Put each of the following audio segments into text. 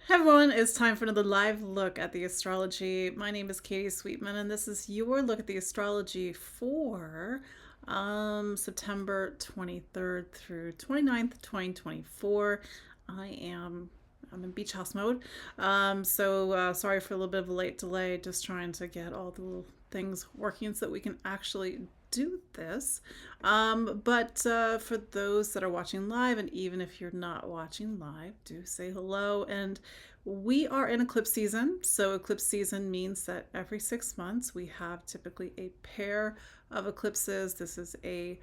Hey everyone, it's time for another live look at the astrology. My name is Katie Sweetman, and this is your look at the astrology for September 23rd through 29th, 2024. I'm in beach house mode. Sorry for a little bit of a late delay, just trying to get all the little things working so that we can actually do this. But for those that are watching live, and even if you're not watching live, do say hello. And we are in eclipse season. So, eclipse season means that every 6 months we have typically a pair of eclipses. This is a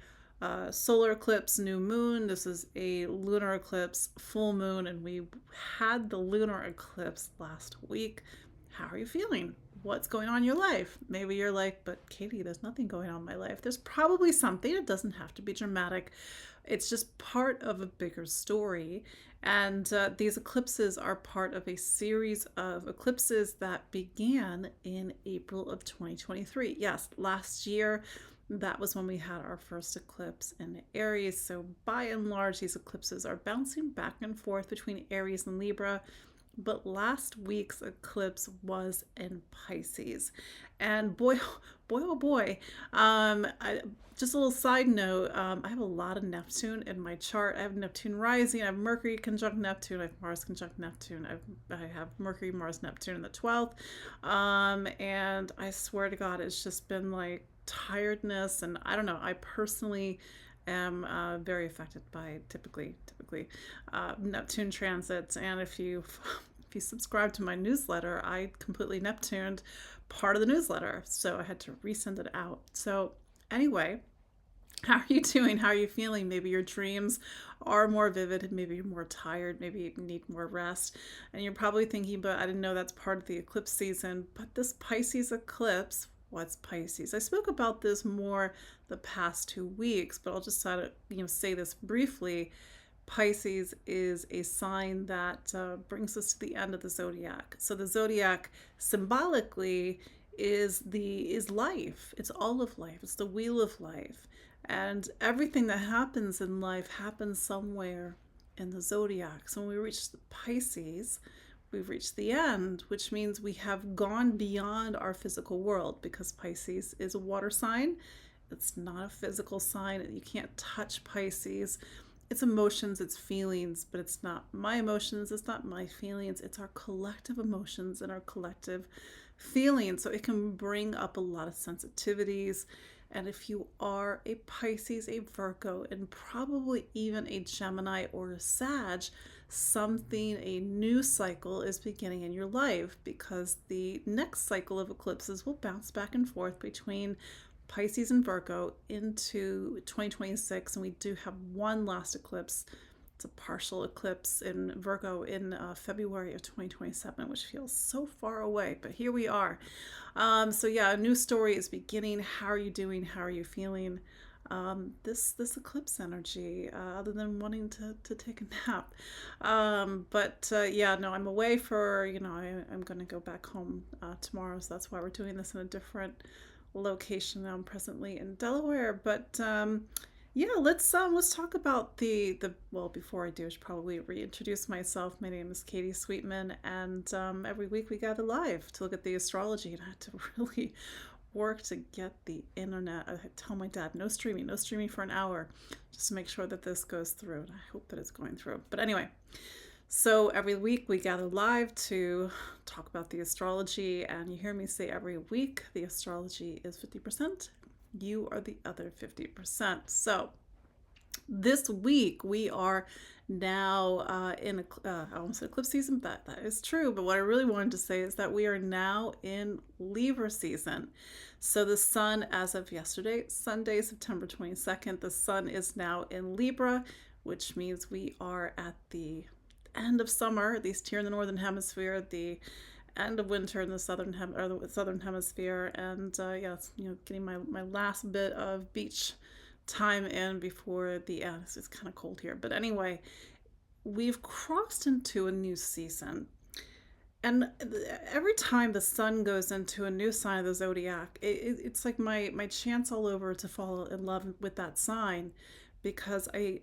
solar eclipse, new moon. This is a lunar eclipse, full moon. And we had the lunar eclipse last week. How are you feeling? What's going on in your life? Maybe you're like, but Katie, there's nothing going on in my life. There's probably something. It doesn't have to be dramatic. It's just part of a bigger story. And these eclipses are part of a series of eclipses that began in April of 2023. Yes, last year, that was when we had our first eclipse in Aries. So by and large, these eclipses are bouncing back and forth between Aries and Libra. But last week's eclipse was in Pisces. And boy, boy, oh boy. Just a little side note, I have a lot of Neptune in my chart. I have Neptune rising, I have Mercury conjunct Neptune, I have Mars conjunct Neptune, I have Mercury, Mars, Neptune in the 12th. And I swear to God, it's just been like tiredness. And I don't know, I personally am very affected by typically Neptune transits. And if you subscribe to my newsletter, I completely Neptuned part of the newsletter, so I had to resend it out. So anyway, how are you doing? How are you feeling? Maybe your dreams are more vivid, maybe you're more tired, maybe you need more rest, and you're probably thinking, but I didn't know that's part of the eclipse season. But this Pisces eclipse, what's Pisces? I spoke about this more the past 2 weeks, but I'll just say this briefly. Pisces is a sign that brings us to the end of the zodiac. So the zodiac symbolically is life. It's all of life. It's the wheel of life. And everything that happens in life happens somewhere in the zodiac. So when we reach the Pisces, we've reached the end, which means we have gone beyond our physical world, because Pisces is a water sign. It's not a physical sign. You can't touch Pisces. It's emotions, it's feelings, but it's not my emotions, it's not my feelings, it's our collective emotions and our collective feelings. So it can bring up a lot of sensitivities. And if you are a Pisces, a Virgo, and probably even a Gemini or a Sag, a new cycle is beginning in your life, because the next cycle of eclipses will bounce back and forth between Pisces and Virgo into 2026, and we do have one last eclipse. It's a partial eclipse in Virgo in February of 2027, which feels so far away, but here we are. A new story is beginning. How are you doing? How are you feeling? This eclipse energy, other than wanting to take a nap. I'm away for, I'm going to go back home tomorrow, so that's why we're doing this in a different location. I'm presently in Delaware, but let's talk about the well, before I do, I should probably reintroduce myself. My name is Katie Sweetman, and every week we gather live to look at the astrology, and I had to really work to get the internet. I tell my dad, no streaming for an hour, just to make sure that this goes through, and I hope that it's going through. But anyway, so every week we gather live to talk about the astrology, and you hear me say every week, the astrology is 50%. You are the other 50%. So this week we are now in I almost said eclipse season, but that is true. But what I really wanted to say is that we are now in Libra season. So the sun, as of yesterday, Sunday, September 22nd, the sun is now in Libra, which means we are at the end of summer, at least here in the northern hemisphere, the end of winter in the southern hemisphere, and getting my last bit of beach time in before the end. It's kind of cold here, but anyway, we've crossed into a new season. And every time the sun goes into a new sign of the zodiac, it's like my chance all over to fall in love with that sign, because I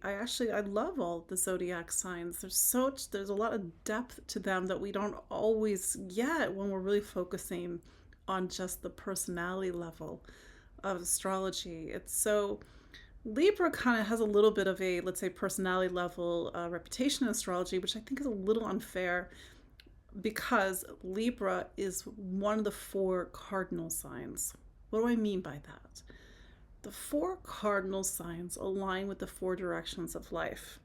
love all the zodiac signs. There's a lot of depth to them that we don't always get when we're really focusing on just the personality level of astrology. It's so Libra kind of has a little bit of a, let's say, personality level reputation in astrology, which I think is a little unfair because Libra is one of the four cardinal signs. What do I mean by that? The four cardinal signs align with the four directions of life.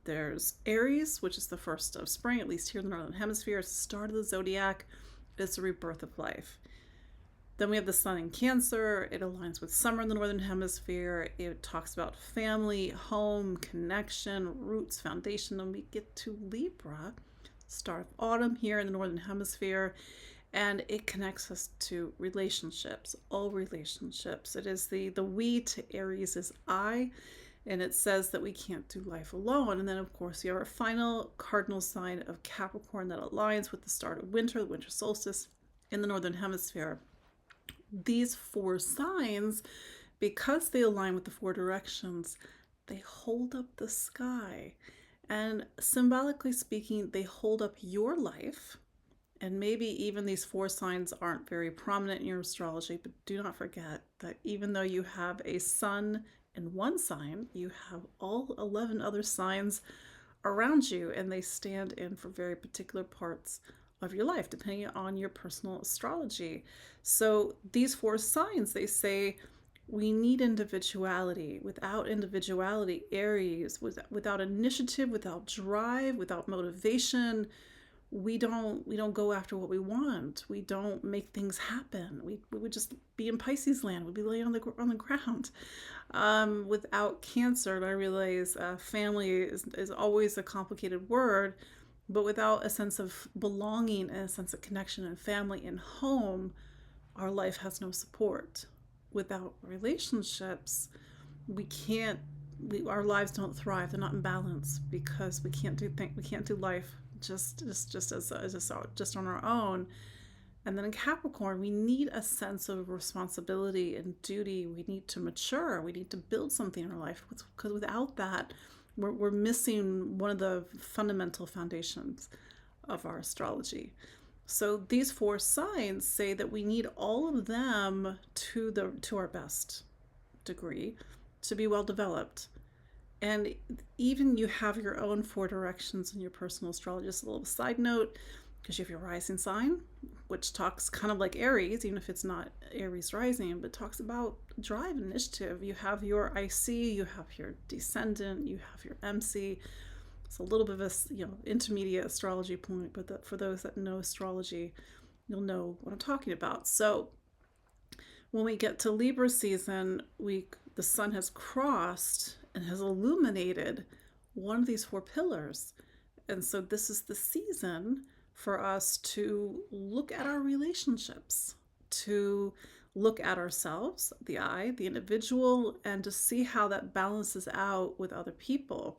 There's Aries, which is the first of spring, at least here in the Northern Hemisphere. It's the start of the zodiac. It's the rebirth of life. Then we have the sun in Cancer. It aligns with summer in the Northern Hemisphere. It talks about family, home, connection, roots, foundation. And we get to Libra, start of autumn here in the Northern Hemisphere. And it connects us to relationships, all relationships. It is the we to Aries is I, and it says that we can't do life alone. And then, of course, you have our final cardinal sign of Capricorn that aligns with the start of winter, the winter solstice in the Northern Hemisphere. These four signs, because they align with the four directions, they hold up the sky. And symbolically speaking, they hold up your life. And maybe even these four signs aren't very prominent in your astrology, but do not forget that even though you have a sun in one sign, you have all 11 other signs around you, and they stand in for very particular parts of your life, depending on your personal astrology. So these four signs, they say, we need individuality. Without individuality, Aries, without initiative, without drive, without motivation, we don't go after what we want. We don't make things happen. We would just be in Pisces land. We'd be laying on the ground. Without Cancer, and I realize family is always a complicated word, but without a sense of belonging and a sense of connection and family and home, our life has no support. Without relationships, our lives don't thrive. They're not in balance because we can't do life just on our own. And then in Capricorn, we need a sense of responsibility and duty. We need to mature. We need to build something in our life, because without that, we're missing one of the fundamental foundations of our astrology. So these four signs say that we need all of them to our best degree to be well developed. And even you have your own four directions in your personal astrology. Just a little side note, because you have your rising sign, which talks kind of like Aries, even if it's not Aries rising, but talks about drive and initiative. You have your IC, you have your descendant, you have your MC. It's a little bit of a intermediate astrology point, but for those that know astrology, you'll know what I'm talking about. So when we get to Libra season, the sun has crossed and has illuminated one of these four pillars. And so this is the season for us to look at our relationships, to look at ourselves, the I, the individual, and to see how that balances out with other people.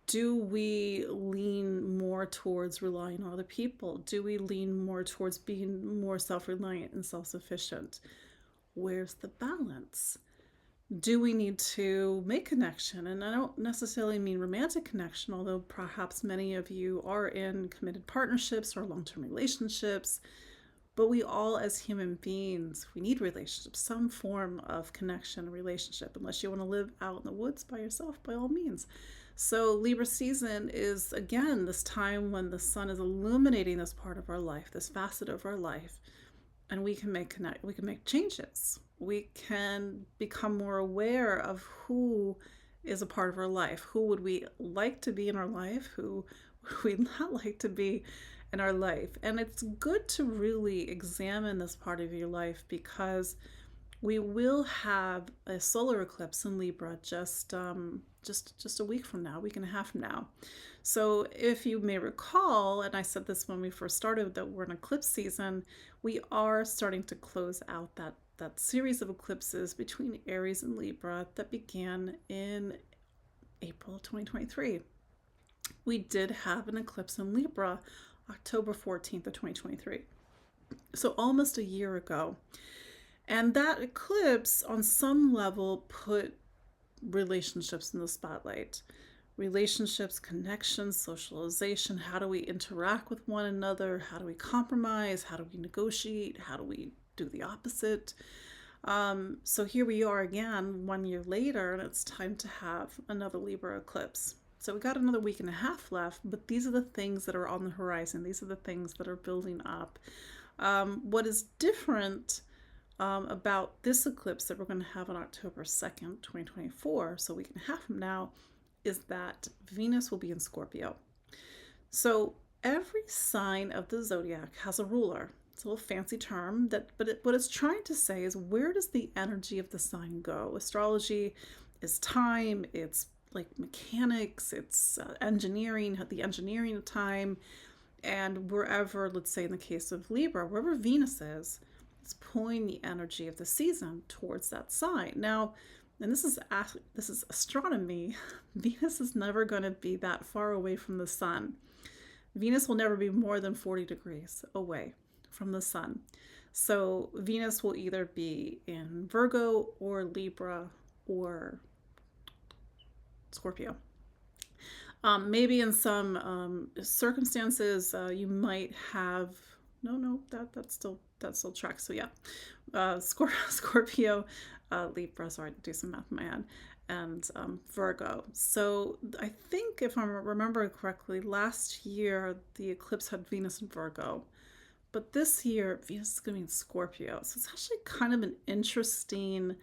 Do we lean more towards relying on other people? Do we lean more towards being more self-reliant and self-sufficient? Where's the balance? Do we need to make connection? And I don't necessarily mean romantic connection, although perhaps many of you are in committed partnerships or long-term relationships. But we all, as human beings, we need relationships, some form of connection and relationship. Unless you want to live out in the woods by yourself, by all means. So Libra season is, again, this time when the sun is illuminating this part of our life, this facet of our life, and we can make changes. We can become more aware of who is a part of our life. Who would we like to be in our life? Who would we not like to be in our life? And it's good to really examine this part of your life, because we will have a solar eclipse in Libra just a week from now, week and a half from now. So if you may recall, and I said this when we first started, that we're in eclipse season, we are starting to close out that series of eclipses between Aries and Libra that began in April 2023. We did have an eclipse in Libra October 14th of 2023. So almost a year ago. And that eclipse on some level put relationships in the spotlight. Relationships, connections, socialization. How do we interact with one another? How do we compromise? How do we negotiate? How do we do the opposite? So here we are again 1 year later, and it's time to have another Libra eclipse. So we got another week and a half left, but these are the things that are on the horizon. These are the things that are building up. What is different about this eclipse that we're going to have on October 2nd, 2024, so a week and a half from now, is that Venus will be in Scorpio. So every sign of the zodiac has a ruler. It's a little fancy term, what it's trying to say is, where does the energy of the sign go? Astrology is time, it's like mechanics, it's engineering, the engineering of time, and wherever, let's say in the case of Libra, wherever Venus is, it's pulling the energy of the season towards that sign. Now, and this is astronomy, Venus is never going to be that far away from the sun. Venus will never be more than 40 degrees away from the sun. So Venus will either be in Virgo or Libra or Scorpio. Maybe in some circumstances you might have that still tracks. So yeah, Scorpio, Libra. Sorry, do some math in my head, and Virgo. So I think if I'm remembering correctly, last year the eclipse had Venus in Virgo, but this year Venus is going to be in Scorpio. So it's actually kind of an interesting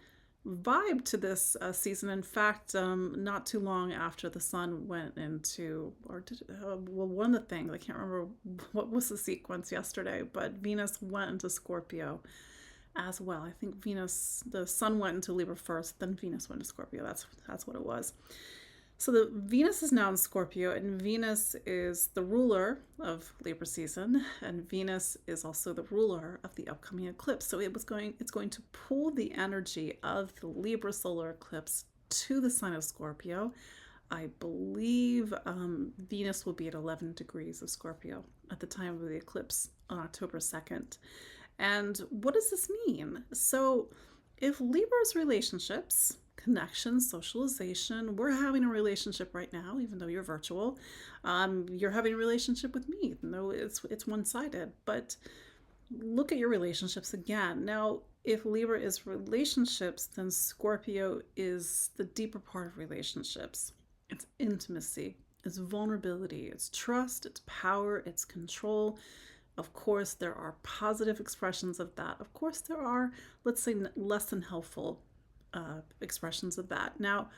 vibe to this season. In fact, not too long after the sun went into, one of the things, I can't remember what was the sequence yesterday, but Venus went into Scorpio as well. I think the sun went into Libra first, then Venus went to Scorpio. That's what it was. So the Venus is now in Scorpio, and Venus is the ruler of Libra season, and Venus is also the ruler of the upcoming eclipse. So it's going to pull the energy of the Libra solar eclipse to the sign of Scorpio. I believe Venus will be at 11 degrees of Scorpio at the time of the eclipse on October 2nd. And what does this mean? So if Libra's relationships, connections, socialization, we're having a relationship right now, even though you're virtual. You're having a relationship with me, even though it's one-sided. But look at your relationships again. Now, if Libra is relationships, then Scorpio is the deeper part of relationships. It's intimacy, it's vulnerability, it's trust, it's power, it's control. Of course, there are positive expressions of that. Of course, there are, let's say, less than helpful expressions of that. Now,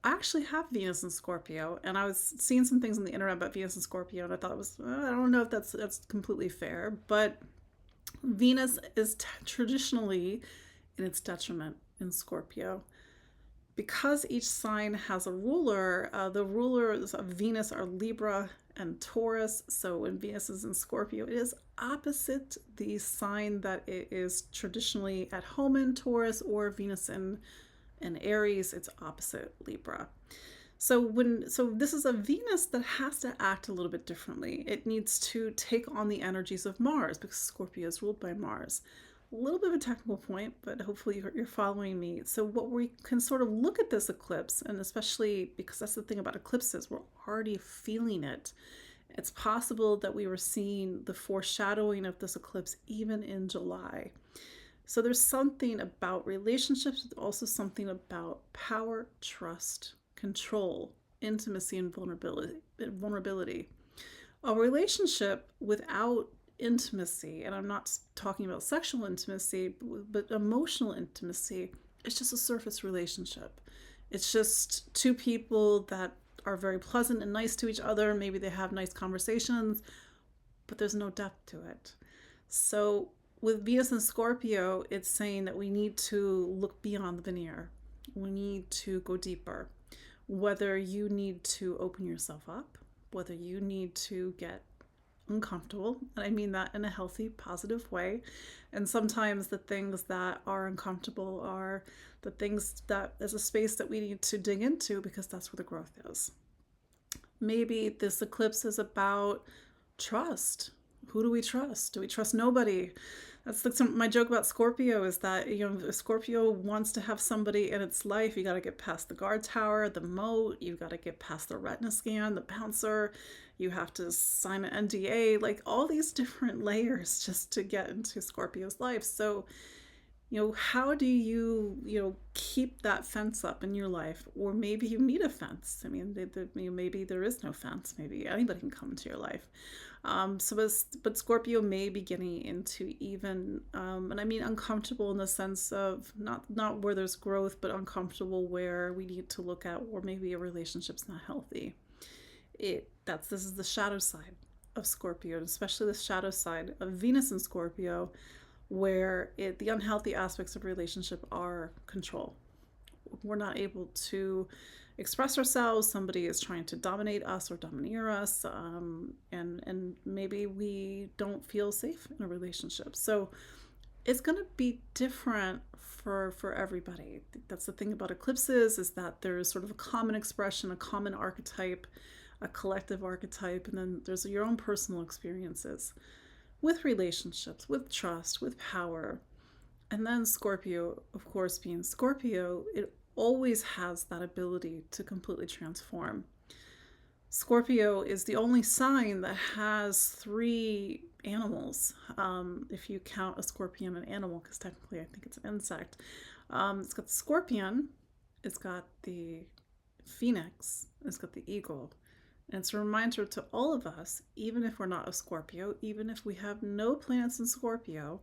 I actually have Venus in Scorpio, and I was seeing some things on the internet about Venus and Scorpio, and I thought it was, I don't know if that's completely fair, but Venus is traditionally in its detriment in Scorpio. Because each sign has a ruler, the rulers of Venus are Libra and Taurus. So when Venus is in Scorpio, it is opposite the sign that it is traditionally at home in, Taurus, or Venus in Aries, it's opposite Libra. So this is a Venus that has to act a little bit differently. It needs to take on the energies of Mars because Scorpio is ruled by Mars. A little bit of a technical point, but hopefully you're following me. So what we can sort of look at this eclipse, and especially because that's the thing about eclipses, we're already feeling it. It's possible that we were seeing the foreshadowing of this eclipse even in July. So there's something about relationships, also something about power, trust, control, intimacy, and vulnerability. A relationship without intimacy, and I'm not talking about sexual intimacy, but emotional intimacy, it's just a surface relationship. It's just two people that are very pleasant and nice to each other. Maybe they have nice conversations, but there's no depth to it. So with Venus and Scorpio, it's saying that we need to look beyond the veneer. We need to go deeper. Whether you need to open yourself up, whether you need to get uncomfortable, and I mean that in a healthy, positive way. And sometimes the things that are uncomfortable are the things that there's a space that we need to dig into because that's where the growth is. Maybe this eclipse is about trust. Who do we trust? Do we trust nobody? That's like my joke about Scorpio is that, if Scorpio wants to have somebody in its life, you got to get past the guard tower, the moat, you got to get past the retina scan, the bouncer, you have to sign an NDA, like all these different layers just to get into Scorpio's life. So, how do you, keep that fence up in your life? Or maybe you need a fence. I mean, maybe there is no fence. Maybe anybody can come into your life. But Scorpio may be getting into even, and I mean uncomfortable in the sense of not where there's growth, but uncomfortable where we need to look at, or maybe a relationship's not healthy. This is the shadow side of Scorpio, especially the shadow side of Venus in Scorpio, where the unhealthy aspects of relationship are control. We're not able to express ourselves. Somebody is trying to dominate us or domineer us, and maybe we don't feel safe in a relationship. So it's going to be different for everybody. That's the thing about eclipses, is that there's sort of a common expression, a common archetype, a collective archetype, and then there's your own personal experiences with relationships, with trust, with power. And then Scorpio, of course, being Scorpio, it always has that ability to completely transform. Scorpio is the only sign that has 3 animals, if you count a scorpion an animal, because technically I think it's an insect. It's got the scorpion, it's got the phoenix, it's got the eagle. And it's a reminder to all of us, even if we're not a Scorpio, even if we have no planets in Scorpio,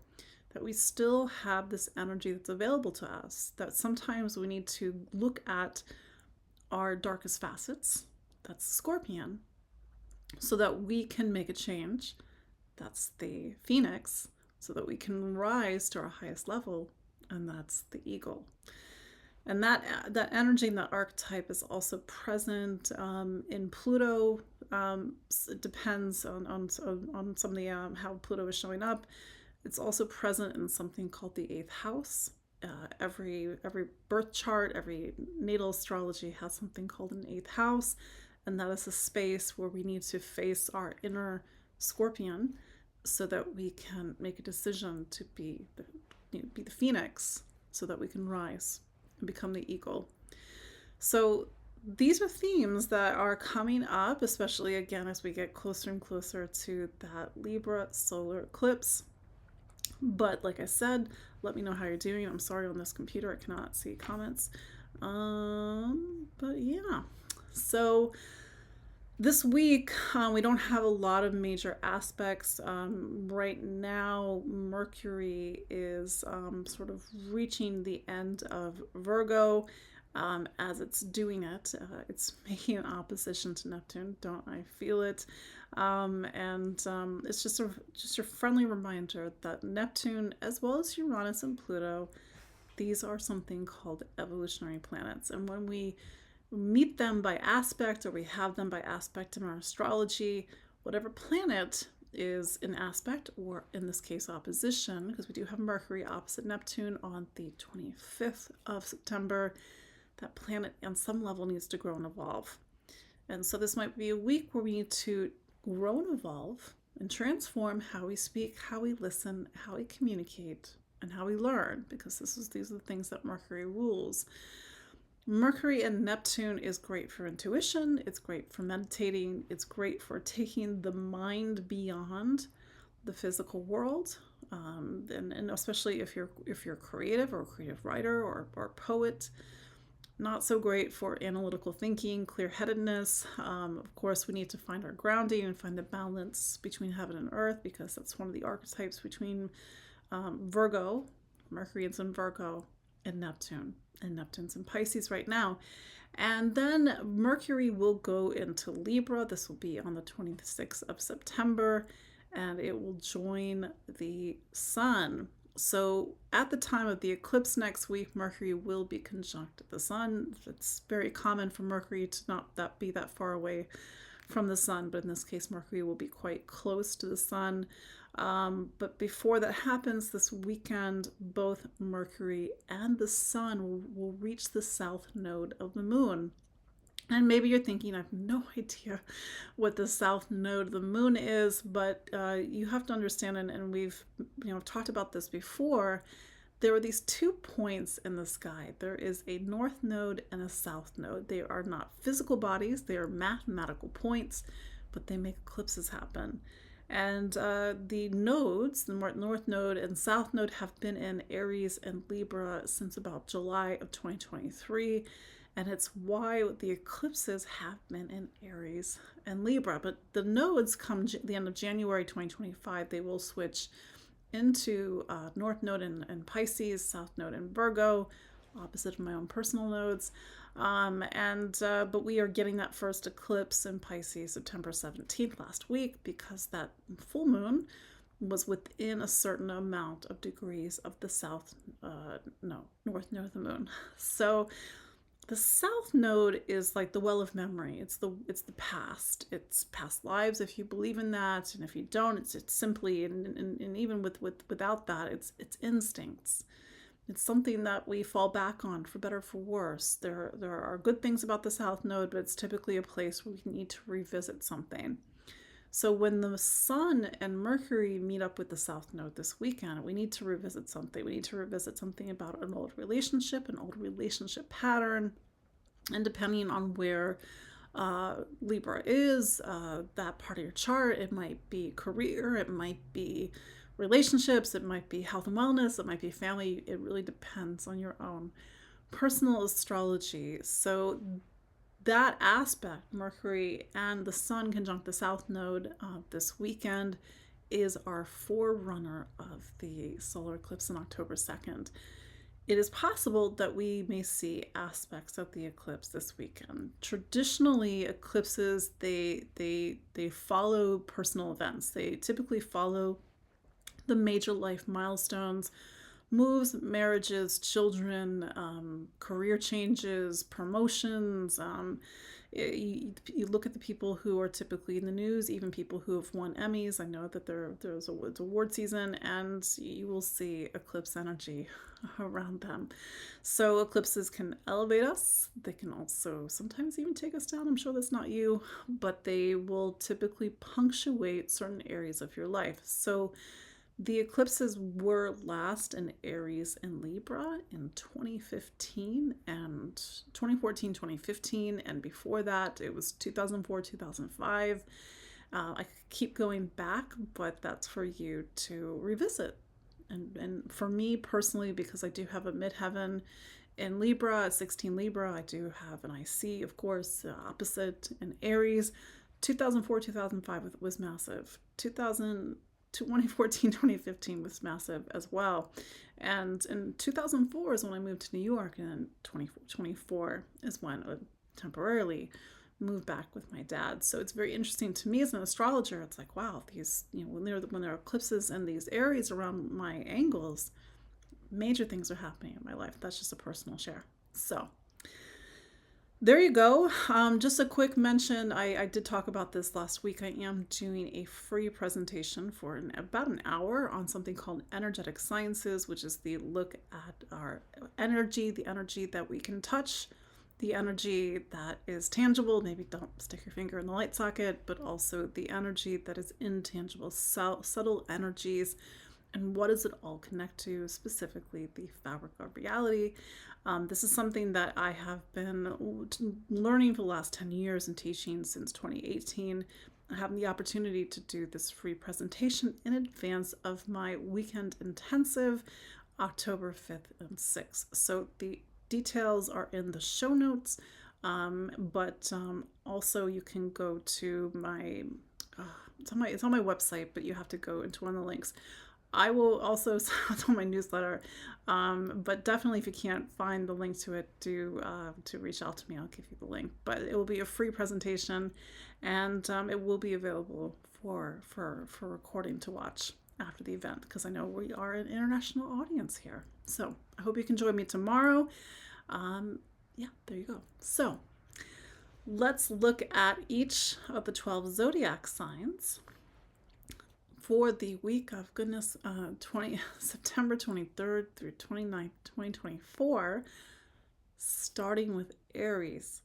that we still have this energy that's available to us, that sometimes we need to look at our darkest facets, that's the scorpion, so that we can make a change, that's the phoenix, so that we can rise to our highest level, and that's the eagle. And that energy and that archetype is also present in Pluto. It depends on some of the how Pluto is showing up. It's also present in something called the 8th house. Every birth chart, every natal astrology has something called an 8th house, and that is a space where we need to face our inner scorpion, so that we can make a decision to be the phoenix, so that we can rise and become the eagle. So these are themes that are coming up, especially again as we get closer and closer to that Libra solar eclipse. But like I said, let me know how you're doing. I'm sorry, on this computer I cannot see comments. But yeah, so this week we don't have a lot of major aspects. Right now, Mercury is sort of reaching the end of Virgo. As it's doing it, it's making an opposition to Neptune. Don't I feel it? It's just a friendly reminder that Neptune, as well as Uranus and Pluto, these are something called evolutionary planets. And when we meet them by aspect, or we have them by aspect in our astrology, whatever planet is in aspect, or in this case opposition, because we do have Mercury opposite Neptune on the 25th of September, that planet on some level needs to grow and evolve. And so this might be a week where we need to grow and evolve and transform how we speak, how we listen, how we communicate, and how we learn, because these are the things that Mercury rules. Mercury and Neptune is great for intuition, it's great for meditating, it's great for taking the mind beyond the physical world, and especially if you're creative, or a creative writer, or poet. Not so great for analytical thinking, clear-headedness. Of course, we need to find our grounding and find the balance between heaven and earth, because that's one of the archetypes between Virgo, Mercury's in Virgo, and Neptune. And Neptune's in Pisces right now. And then Mercury will go into Libra. This will be on the 26th of September, and it will join the Sun. So at the time of the eclipse next week, Mercury will be conjunct the Sun. It's very common for Mercury to not be that far away from the Sun, but in this case, Mercury will be quite close to the Sun. But before that happens this weekend, both Mercury and the Sun will reach the south node of the Moon. And maybe you're thinking, I have no idea what the south node of the moon is, but you have to understand, and we've talked about this before. There are these 2 points in the sky. There is a north node and a south node. They are not physical bodies, they are mathematical points, but they make eclipses happen. And the nodes, the north node and south node, have been in Aries and Libra since about July of 2023. And it's why the eclipses have been in Aries and Libra. But the nodes come the end of January 2025. They will switch into North Node in Pisces, South Node in Virgo, opposite of my own personal nodes. But we are getting that first eclipse in Pisces September 17th last week, because that full moon was within a certain amount of degrees of the North Node of the moon. So the south node is like the well of memory. It's the past. It's past lives, if you believe in that, and if you don't, it's simply, and even without that, it's instincts. It's something that we fall back on, for better or for worse. There are good things about the south node, but it's typically a place where we need to revisit something. So when the Sun and Mercury meet up with the South Node this weekend, we need to revisit something. We need to revisit something about an old relationship pattern. And depending on where Libra is, that part of your chart, it might be career, it might be relationships, it might be health and wellness, it might be family. It really depends on your own personal astrology. So that aspect, Mercury and the Sun conjunct the South Node this weekend, is our forerunner of the solar eclipse on October 2nd. It is possible that we may see aspects of the eclipse this weekend. Traditionally, eclipses, they follow personal events. They typically follow the major life milestones, moves, marriages, children, career changes, promotions. You look at the people who are typically in the news, even people who have won Emmys. I know that there's award season, and you will see eclipse energy around them. So eclipses can elevate us. They can also sometimes even take us down. I'm sure that's not you, but they will typically punctuate certain areas of your life. So the eclipses were last in Aries and Libra in 2015 and 2014, 2015, and before that it was 2004, 2005. I keep going back, but that's for you to revisit. And for me personally, because I do have a midheaven in Libra, 16 Libra, I do have an IC, of course, opposite in Aries. 2004, 2005 was massive. 2014, 2015 was massive as well. And in 2004 is when I moved to New York, and in 2024 is when I temporarily moved back with my dad. So it's very interesting to me as an astrologer. It's like, wow, these, when there are eclipses and these areas around my angles, major things are happening in my life. That's just a personal share. So there you go. Just a quick mention. I did talk about this last week. I am doing a free presentation for about an hour on something called energetic sciences, which is the look at our energy, the energy that we can touch, the energy that is tangible. Maybe don't stick your finger in the light socket, but also the energy that is intangible, subtle energies. And what does it all connect to? Specifically, the fabric of reality. This is something that I have been learning for the last 10 years and teaching since 2018. I have the opportunity to do this free presentation in advance of my weekend intensive, October 5th and 6th. So the details are in the show notes, but also you can go to my, it's on my website, but you have to go into one of the links. I will also, it's on my newsletter, but definitely if you can't find the link to it, to reach out to me. I'll give you the link. But it will be a free presentation, and it will be available for recording to watch after the event, because I know we are an international audience here. So I hope you can join me tomorrow. Yeah, there you go. So let's look at each of the 12 zodiac signs for the week of September 23rd through 29th, 2024, starting with Aries.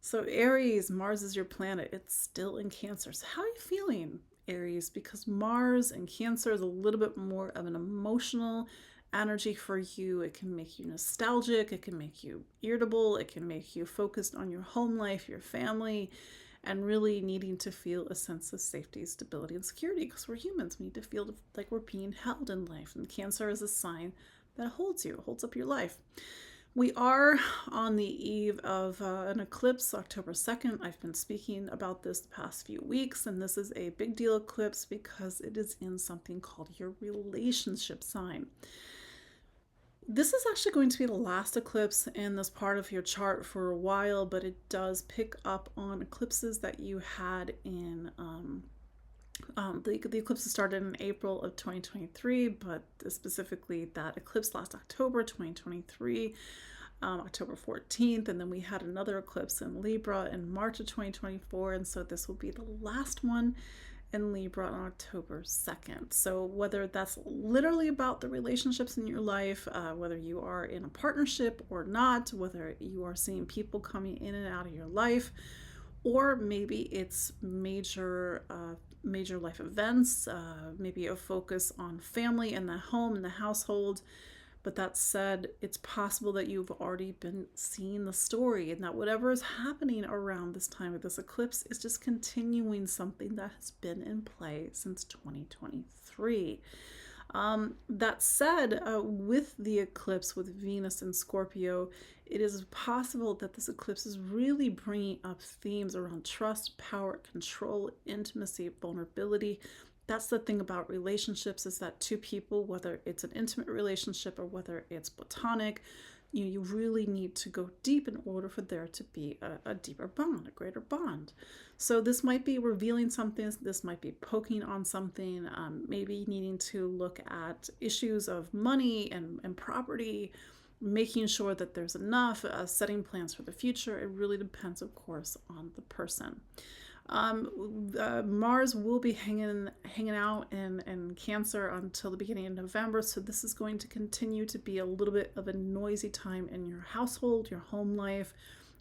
So Aries, Mars is your planet. It's still in Cancer. So how are you feeling, Aries? Because Mars and Cancer is a little bit more of an emotional energy for you. It can make you nostalgic. It can make you irritable. It can make you focused on your home life, your family, and really needing to feel a sense of safety, stability, and security, because we're humans. We need to feel like we're being held in life. And Cancer is a sign that holds you, holds up your life. We are on the eve of an eclipse, October 2nd. I've been speaking about this the past few weeks, and this is a big deal eclipse because it is in something called your relationship sign. This is actually going to be the last eclipse in this part of your chart for a while, but it does pick up on eclipses that you had in the eclipses started in April of 2023, but specifically that eclipse last October 2023, October 14th, and then we had another eclipse in Libra in March of 2024, and so this will be the last one in Libra on October 2nd. So whether that's literally about the relationships in your life, whether you are in a partnership or not, whether you are seeing people coming in and out of your life, or maybe it's major life events, maybe a focus on family and the home and the household. But that said, it's possible that you've already been seeing the story, and that whatever is happening around this time of this eclipse is just continuing something that has been in play since 2023. That said, with the eclipse with Venus and Scorpio, it is possible that this eclipse is really bringing up themes around trust, power, control, intimacy, vulnerability. That's the thing about relationships, is that two people, whether it's an intimate relationship or whether it's platonic, you really need to go deep in order for there to be a deeper bond, a greater bond. So this might be revealing something, this might be poking on something, maybe needing to look at issues of money and property, making sure that there's enough, setting plans for the future. It really depends, of course, on the person. Mars will be hanging out in Cancer until the beginning of November, so this is going to continue to be a little bit of a noisy time in your household, your home life,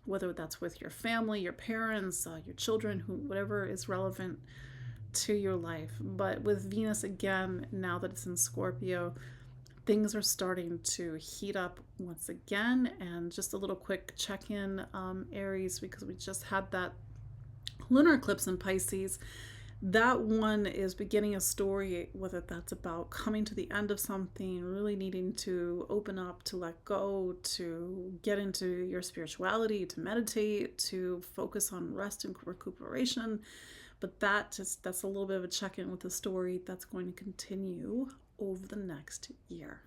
whether that's with your family, your parents, your children, whatever is relevant to your life. But with Venus, again, now that it's in Scorpio, things are starting to heat up once again. And just a little quick check-in, Aries, because we just had that lunar eclipse in Pisces. That one is beginning a story, whether that's about coming to the end of something, really needing to open up, to let go, to get into your spirituality, to meditate, to focus on rest and recuperation. But that's a little bit of a check-in with the story that's going to continue over the next year.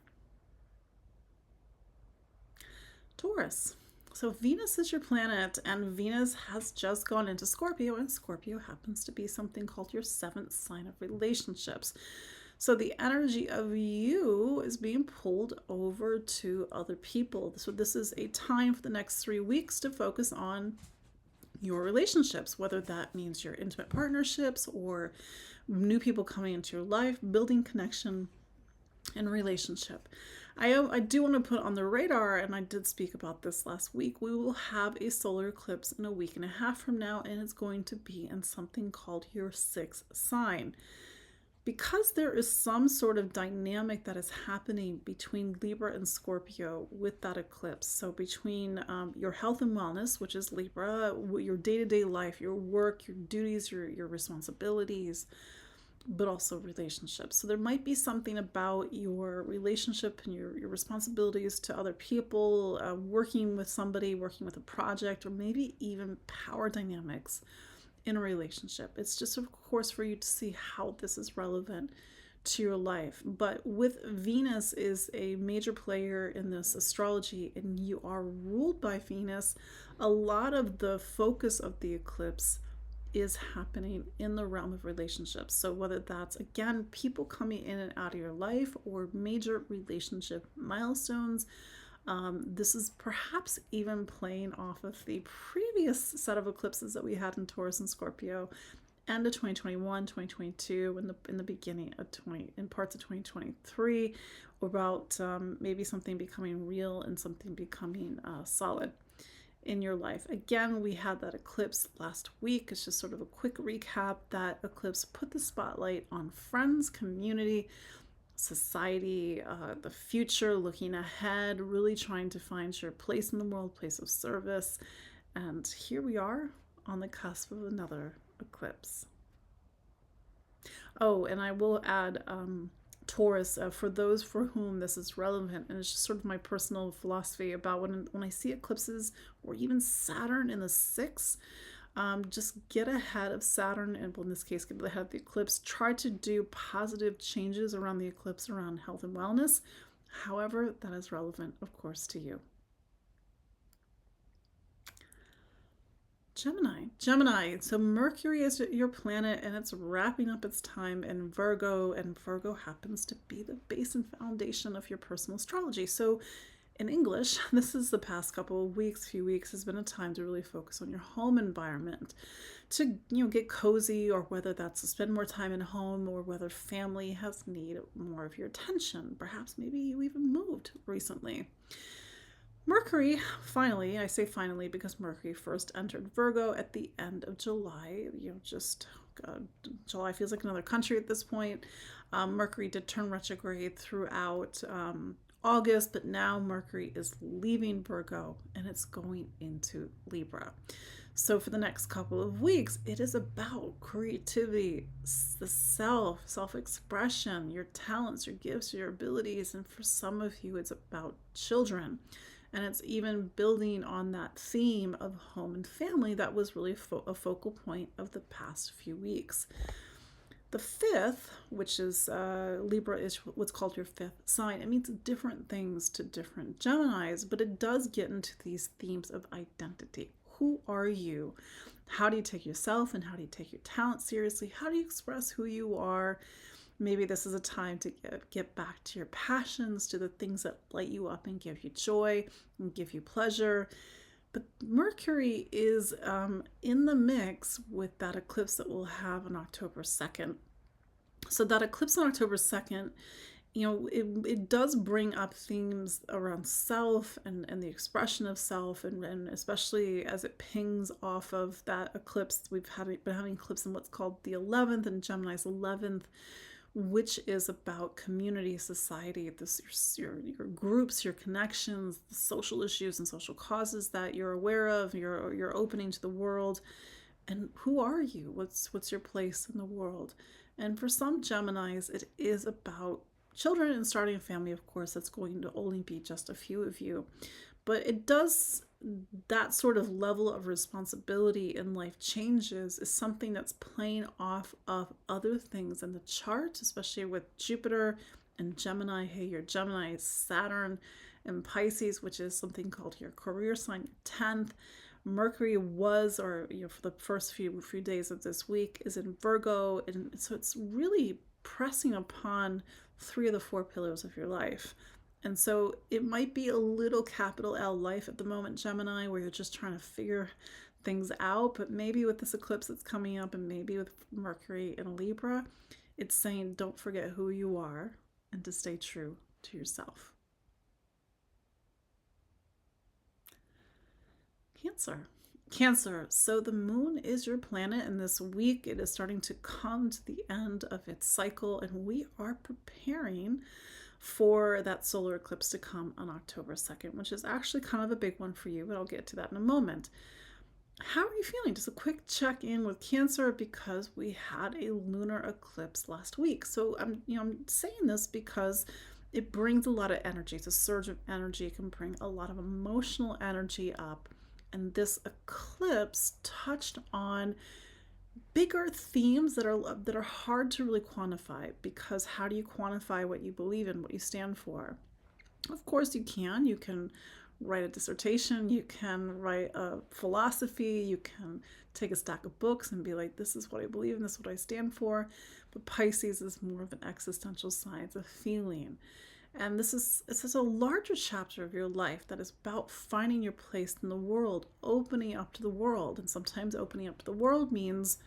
Taurus. So Venus is your planet, and Venus has just gone into Scorpio, and Scorpio happens to be something called your 7th sign of relationships. So the energy of you is being pulled over to other people. So this is a time for the next 3 weeks to focus on your relationships, whether that means your intimate partnerships or new people coming into your life, building connection and relationship. I do want to put on the radar, and I did speak about this last week, we will have a solar eclipse in a week and a half from now, and it's going to be in something called your 6th sign. Because there is some sort of dynamic that is happening between Libra and Scorpio with that eclipse. So between your health and wellness, which is Libra, your day-to-day life, your work, your duties, your responsibilities, but also relationships. So there might be something about your relationship and your responsibilities to other people, working with somebody, working with a project, or maybe even power dynamics in a relationship. It's just, of course, for you to see how this is relevant to your life. But with Venus is a major player in this astrology, and you are ruled by Venus, a lot of the focus of the eclipse is happening in the realm of relationships. So whether that's, again, people coming in and out of your life or major relationship milestones, this is perhaps even playing off of the previous set of eclipses that we had in Taurus and Scorpio, end of 2021, 2022, in the beginning of in parts of 2023, about maybe something becoming real and something becoming solid. in your life. Again, we had that eclipse last week. It's just sort of a quick recap. That eclipse put the spotlight on friends, community, society, the future, looking ahead, really trying to find your place in the world, place of service. And here we are on the cusp of another eclipse. Oh, and I will add Taurus, for those for whom this is relevant, and it's just sort of my personal philosophy about when I see eclipses or even Saturn in the sixth, just get ahead of Saturn, and well, in this case, get ahead of the eclipse. Try to do positive changes around the eclipse around health and wellness. However, that is relevant, of course, to you. Gemini. So Mercury is your planet, and it's wrapping up its time in Virgo, and Virgo happens to be the base and foundation of your personal astrology. So in English, this is the past couple of weeks, few weeks, has been a time to really focus on your home environment, to get cozy, or whether that's to spend more time in home, or whether family has need more of your attention. Perhaps maybe you even moved recently. Mercury, finally, I say finally because Mercury first entered Virgo at the end of July. July feels like another country at this point. Mercury did turn retrograde throughout August, but now Mercury is leaving Virgo and it's going into Libra. So for the next couple of weeks, it is about creativity, the self-expression, your talents, your gifts, your abilities, and for some of you, it's about children. And it's even building on that theme of home and family that was really a focal point of the past few weeks. The fifth, which is Libra, is what's called your fifth sign. It means different things to different Geminis, but it does get into these themes of identity. Who are you? How do you take yourself, and how do you take your talent seriously? How do you express who you are? Maybe this is a time to get back to your passions, to the things that light you up and give you joy and give you pleasure. But Mercury is in the mix with that eclipse that we'll have on October 2nd. So that eclipse on October 2nd, it does bring up themes around self and the expression of self, and especially as it pings off of that eclipse. We've been having eclipse in what's called the 11th, and Gemini's 11th, which is about community, society, your groups, your connections, the social issues and social causes that you're aware of, you're opening to the world. And who are you? What's your place in the world? And for some Geminis, it is about children and starting a family. Of course, that's going to only be just a few of you. But it does, that sort of level of responsibility in life changes is something that's playing off of other things in the chart, especially with Jupiter and Gemini. Hey, your Gemini is Saturn and Pisces, which is something called your career sign, your 10th. Mercury was, or for the first few days of this week, is in Virgo, and so it's really pressing upon 3 of the 4 pillars of your life. And so it might be a little capital L life at the moment, Gemini, where you're just trying to figure things out. But maybe with this eclipse that's coming up, and maybe with Mercury in Libra, it's saying don't forget who you are and to stay true to yourself. Cancer. So the moon is your planet, and this week it is starting to come to the end of its cycle, and we are preparing for that solar eclipse to come on October 2nd, which is actually kind of a big one for you, but I'll get to that in a moment. How are you feeling? Just a quick check in with Cancer, because we had a lunar eclipse last week. So I'm saying this because it brings a lot of energy. It's a surge of energy. It can bring a lot of emotional energy up. And this eclipse touched on bigger themes that are hard to really quantify, because how do you quantify what you believe in, what you stand for? Of course you can write a dissertation, you can write a philosophy, you can take a stack of books and be like, this is what I believe in, this is what I stand for. But Pisces is more of an existential sign, it's a feeling. And this is a larger chapter of your life that is about finding your place in the world, opening up to the world. And sometimes opening up to the world means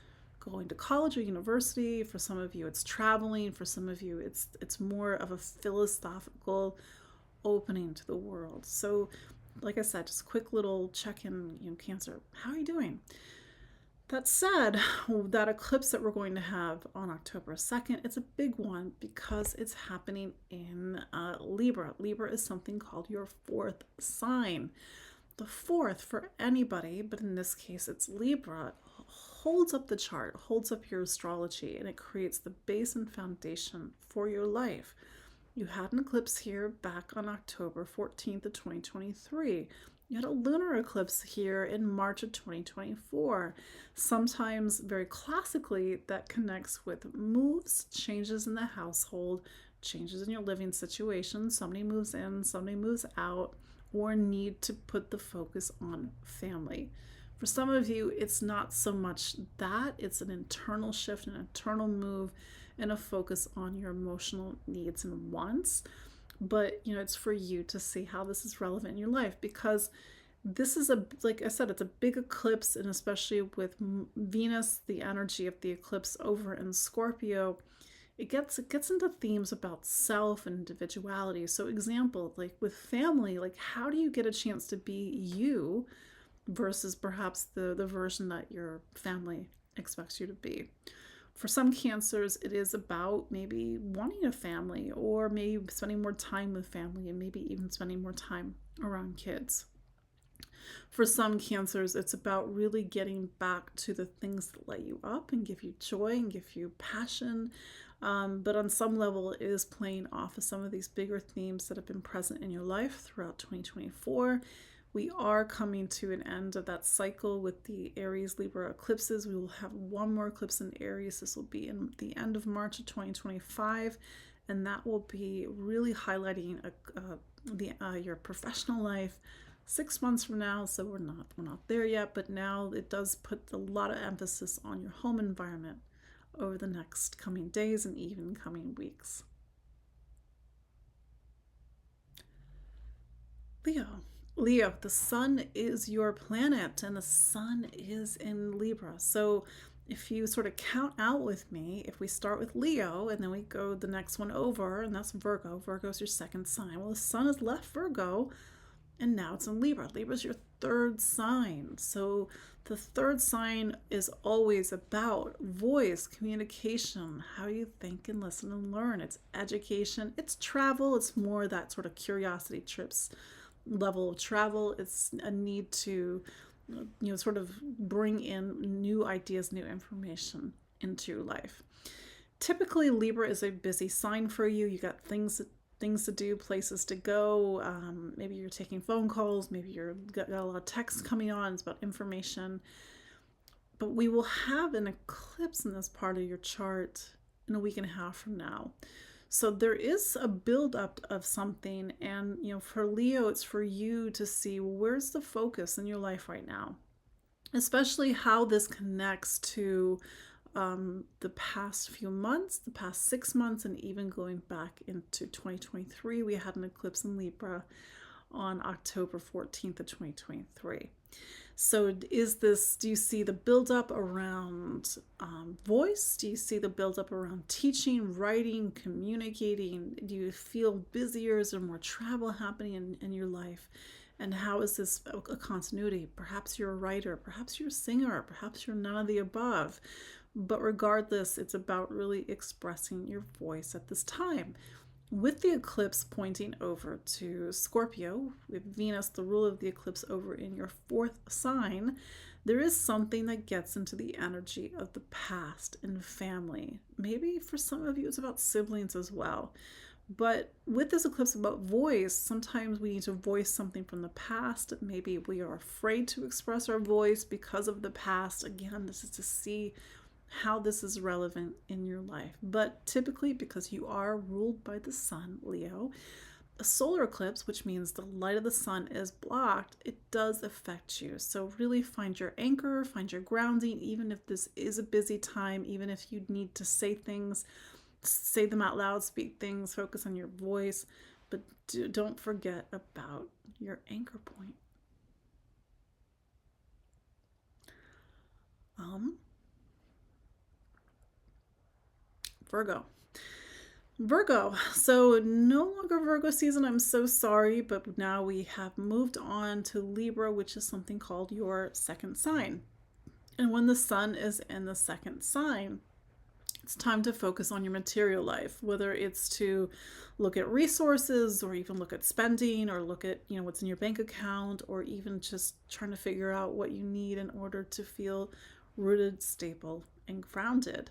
going to college or university. For some of you, it's traveling. For some of you, it's more of a philosophical opening to the world. So like I said, just a quick little check-in, Cancer. How are you doing? That said, that eclipse that we're going to have on October 2nd, it's a big one because it's happening in Libra. Libra is something called your fourth sign. The fourth for anybody, but in this case it's Libra, holds up the chart, holds up your astrology, and it creates the base and foundation for your life. You had an eclipse here back on October 14th of 2023. You had a lunar eclipse here in March of 2024. Sometimes, very classically, that connects with moves, changes in the household, changes in your living situation. Somebody moves in, somebody moves out, or need to put the focus on family. For some of you, it's not so much that, it's an internal shift, an internal move, and a focus on your emotional needs and wants. But it's for you to see how this is relevant in your life, because this is like I said, it's a big eclipse, and especially with Venus, the energy of the eclipse over in Scorpio, it gets into themes about self and individuality. So example, like with family, like how do you get a chance to be you versus perhaps the version that your family expects you to be. For some Cancers, it is about maybe wanting a family, or maybe spending more time with family, and maybe even spending more time around kids. For some Cancers, it's about really getting back to the things that light you up and give you joy and give you passion. But on some level, it is playing off of some of these bigger themes that have been present in your life throughout 2024. We are coming to an end of that cycle with the Aries Libra eclipses. We will have one more eclipse in Aries. This will be in the end of March of 2025, and that will be really highlighting your professional life 6 months from now. So we're not there yet, but now it does put a lot of emphasis on your home environment over the next coming days and even coming weeks. Leo, the sun is your planet, and the sun is in Libra. So if you sort of count out with me, if we start with Leo and then we go the next one over, and that's Virgo. Virgo's your second sign. Well, the sun has left Virgo, and now it's in Libra. Libra's your third sign. So the third sign is always about voice, communication, how you think and listen and learn. It's education, it's travel, it's more that sort of curiosity trips level of travel. It's a need to sort of bring in new ideas, new information into your life. Typically, Libra is a busy sign for you. You got things to do, places to go. Maybe you're taking phone calls, maybe you've got a lot of text coming on. It's about information. But we will have an eclipse in this part of your chart in a week and a half from now. So there is a buildup of something, and for Leo, it's for you to see where's the focus in your life right now, especially how this connects to the past few months, the past 6 months, and even going back into 2023. We had an eclipse in Libra on October 14th of 2023. So do you see the buildup around voice? Do you see the buildup around teaching, writing, communicating? Do you feel busier? Is there more travel happening in your life? And how is this a continuity? Perhaps you're a writer, perhaps you're a singer, perhaps you're none of the above. But regardless, it's about really expressing your voice at this time. With the eclipse pointing over to Scorpio, with Venus, the ruler of the eclipse, over in your fourth sign, there is something that gets into the energy of the past and family. Maybe for some of you, it's about siblings as well. But with this eclipse about voice, sometimes we need to voice something from the past. Maybe we are afraid to express our voice because of the past. Again, this is to see how this is relevant in your life. But typically, because you are ruled by the sun, Leo, a solar eclipse, which means the light of the sun is blocked, it does affect you. So really find your anchor, find your grounding, even if this is a busy time, even if you need to say things, say them out loud, speak things, focus on your voice, but don't forget about your anchor point. Virgo. Virgo. So no longer Virgo season. I'm so sorry, but now we have moved on to Libra, which is something called your second sign. And when the sun is in the second sign, it's time to focus on your material life, whether it's to look at resources or even look at spending or look at, what's in your bank account, or even just trying to figure out what you need in order to feel rooted, stable, and grounded.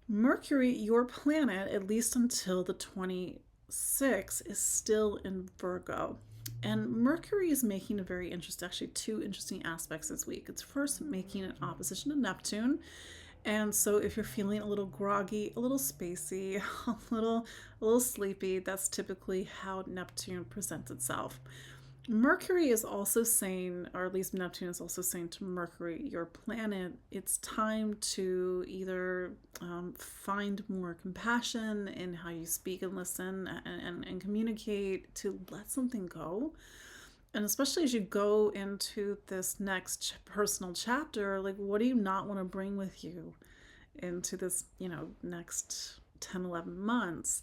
Mercury, your planet, at least until the 26th, is still in Virgo. And Mercury is making a very interesting, actually, two interesting aspects this week. It's first making an opposition to Neptune. And so if you're feeling a little groggy, a little spacey, a little sleepy, that's typically how Neptune presents itself. Mercury is also saying, or at least Neptune is also saying to Mercury, your planet, it's time to either find more compassion in how you speak and listen and communicate, to let something go. And especially as you go into this next personal chapter, like, what do you not want to bring with you into this, next 10, 11 months?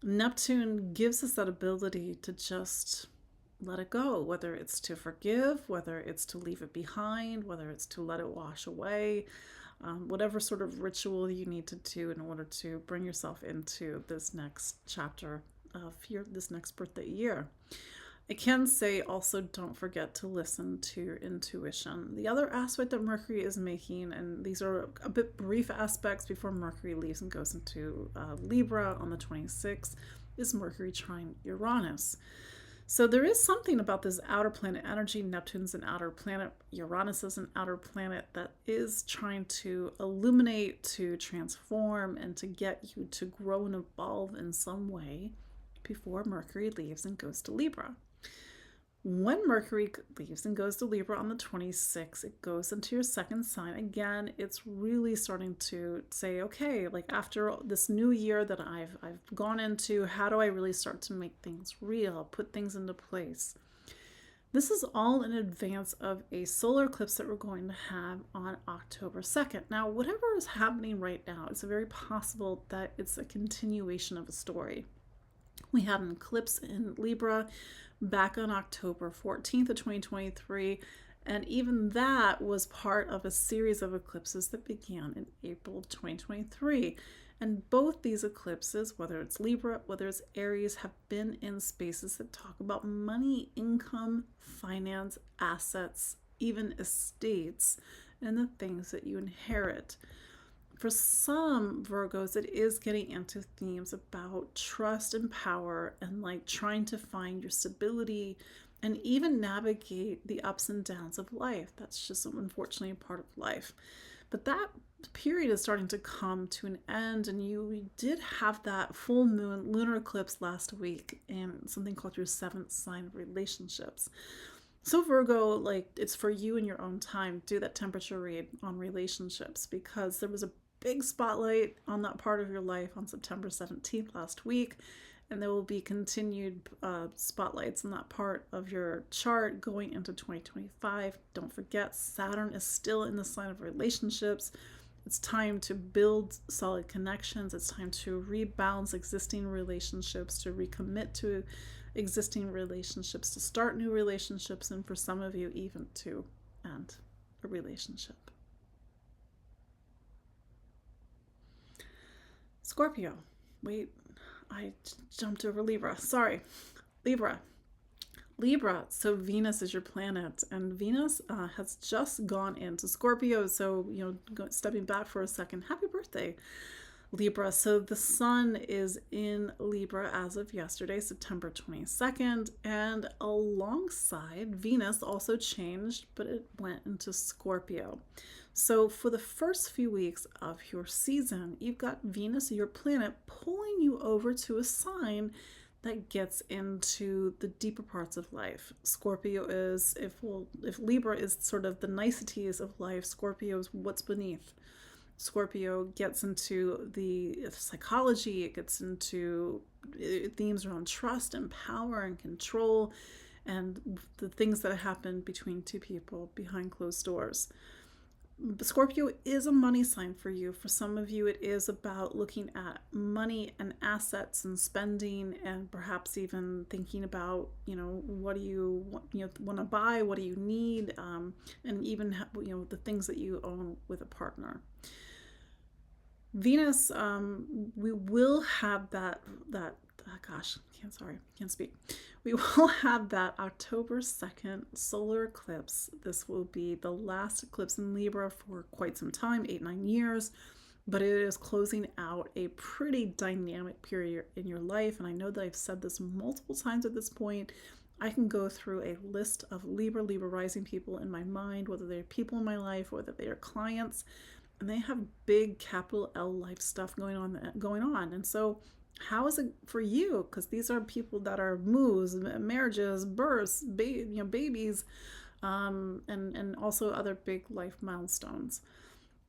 Neptune gives us that ability to just let it go, whether it's to forgive, whether it's to leave it behind, whether it's to let it wash away, whatever sort of ritual you need to do in order to bring yourself into this next chapter of this next birthday year. I can say also, don't forget to listen to your intuition. The other aspect that Mercury is making, and these are a bit brief aspects before Mercury leaves and goes into Libra on the 26th, is Mercury trine Uranus. So there is something about this outer planet energy. Neptune's an outer planet. Uranus is an outer planet that is trying to illuminate, to transform, and to get you to grow and evolve in some way before Mercury leaves and goes to Libra. When Mercury leaves and goes to Libra on the 26th, it goes into your second sign. Again, it's really starting to say, okay, like after this new year that I've gone into, how do I really start to make things real, put things into place? This is all in advance of a solar eclipse that we're going to have on October 2nd. Now, whatever is happening right now, it's very possible that it's a continuation of a story. We had an eclipse in Libra back on October 14th of 2023, and even that was part of a series of eclipses that began in April of 2023. And both these eclipses, whether it's Libra, whether it's Aries, have been in spaces that talk about money, income, finance, assets, even estates, and the things that you inherit. For some Virgos, it is getting into themes about trust and power and like trying to find your stability and even navigate the ups and downs of life. That's just unfortunately a part of life. But that period is starting to come to an end, and you did have that full moon lunar eclipse last week in something called your seventh sign of relationships. So Virgo, like, it's for you in your own time. Do that temperature read on relationships, because there was a big spotlight on that part of your life on September 17th last week, and there will be continued spotlights on that part of your chart going into 2025. Don't forget, Saturn is still in the sign of relationships. It's time to build solid connections. It's time to rebalance existing relationships, to recommit to existing relationships, to start new relationships, and for some of you, even to end a relationship. Scorpio. Wait, I jumped over Libra. Sorry. Libra. So Venus is your planet, and Venus has just gone into Scorpio. So, stepping back for a second, happy birthday, Libra. So the sun is in Libra as of yesterday, September 22nd, and alongside Venus also changed, but it went into Scorpio. So for the first few weeks of your season, you've got Venus, your planet, pulling you over to a sign that gets into the deeper parts of life. Scorpio is, if Libra is sort of the niceties of life, Scorpio is what's beneath. Scorpio gets into the psychology, it gets into themes around trust and power and control and the things that happen between two people behind closed doors. Scorpio is a money sign for you. For some of you, it is about looking at money and assets and spending, and perhaps even thinking about, what do you want to buy, what do you need, and even the things that you own with a partner. Venus, we will have that can't speak. We will have that October 2nd solar eclipse. This will be the last eclipse in Libra for quite some time, 8-9 years, but it is closing out a pretty dynamic period in your life. And I know that I've said this multiple times at this point. I can go through a list of Libra rising people in my mind, whether they're people in my life, whether they are clients, and they have big capital L life stuff going on. And so how is it for you? Because these are people that are moves, marriages, births, babies, and also other big life milestones.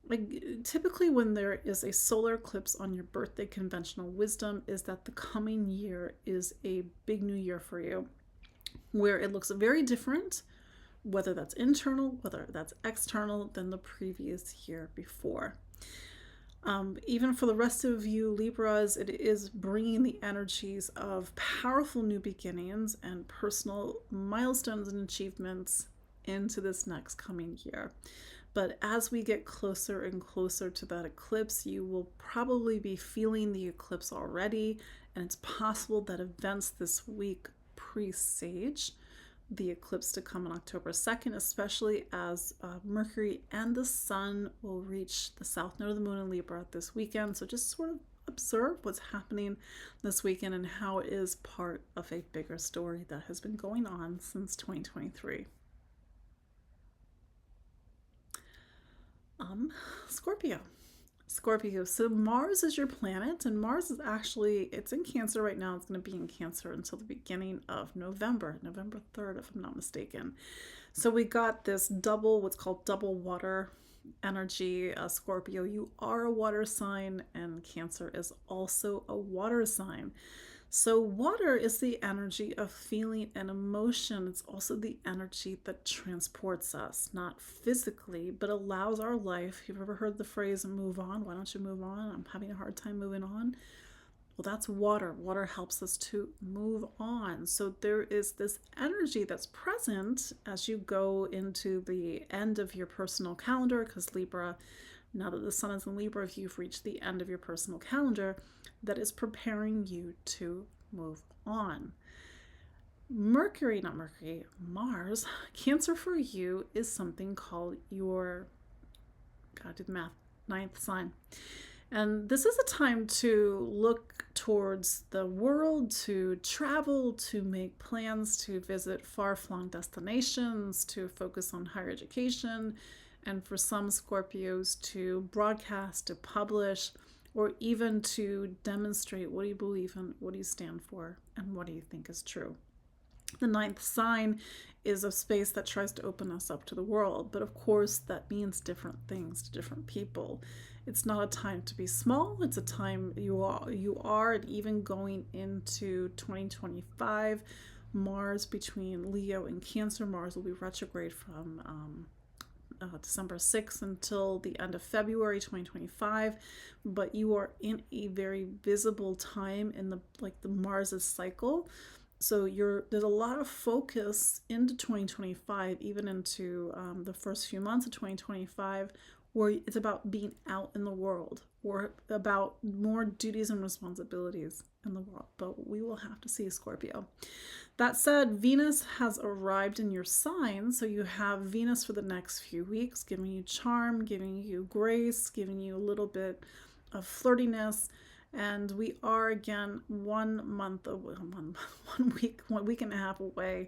Like, typically when there is a solar eclipse on your birthday, conventional wisdom is that the coming year is a big new year for you, where it looks very different, whether that's internal, whether that's external, than the previous year before. Even for the rest of you Libras, it is bringing the energies of powerful new beginnings and personal milestones and achievements into this next coming year. But as we get closer and closer to that eclipse, you will probably be feeling the eclipse already, and it's possible that events this week presage the eclipse to come on October 2nd, especially as Mercury and the Sun will reach the south node of the moon in Libra this weekend. So just sort of observe what's happening this weekend and how it is part of a bigger story that has been going on since 2023. Scorpio. So Mars is your planet, and Mars is it's in Cancer right now. It's going to be in Cancer until the beginning of November 3rd, if I'm not mistaken. So we got this what's called double water energy. Scorpio, you are a water sign, and Cancer is also a water sign. So water is the energy of feeling and emotion. It's also the energy that transports us, not physically, but allows our life. You've ever heard the phrase, move on? Why don't you move on? I'm having a hard time moving on. Well, that's water. Water helps us to move on. So there is this energy that's present as you go into the end of your personal calendar, because Libra, now that the Sun is in Libra, if you've reached the end of your personal calendar, that is preparing you to move on. Mars, Cancer for you is something called your, gotta do the math, 9th sign. And this is a time to look towards the world, to travel, to make plans to visit far-flung destinations, to focus on higher education, and for some Scorpios to broadcast, to publish, or even to demonstrate what do you believe in, what do you stand for, and what do you think is true. The 9th sign is a space that tries to open us up to the world, but of course that means different things to different people. It's not a time to be small. It's a time you are, and even going into 2025, Mars between Leo and Cancer, Mars will be retrograde from December 6th until the end of February 2025, but you are in a very visible time in the Mars's cycle. So there's a lot of focus into 2025, even into the first few months of 2025, where it's about being out in the world, or about more duties and responsibilities in the world. But we will have to see, Scorpio. That said, Venus has arrived in your sign, so you have Venus for the next few weeks, giving you charm, giving you grace, giving you a little bit of flirtiness. And we are again 1 week and a half away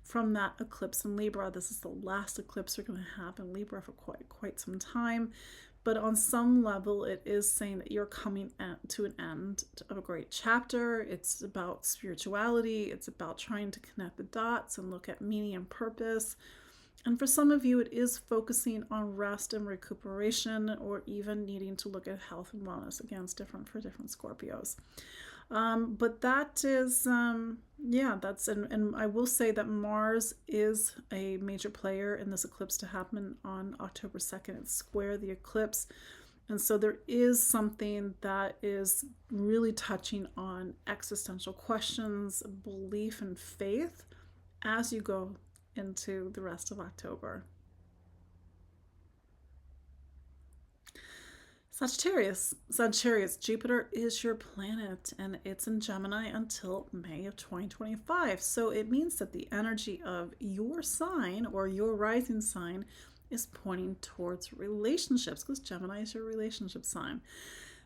from that eclipse in Libra. This is the last eclipse we're going to have in Libra for quite some time. But on some level, it is saying that you're coming to an end of a great chapter. It's about spirituality. It's about trying to connect the dots and look at meaning and purpose. And for some of you, it is focusing on rest and recuperation, or even needing to look at health and wellness. Again, it's different for different Scorpios. But that is, yeah, and I will say that Mars is a major player in this eclipse to happen on October 2nd. It's square the eclipse. And so there is something that is really touching on existential questions, belief, and faith as you go into the rest of October. Sagittarius, Jupiter is your planet and it's in Gemini until May of 2025. So it means that the energy of your sign or your rising sign is pointing towards relationships because Gemini is your relationship sign.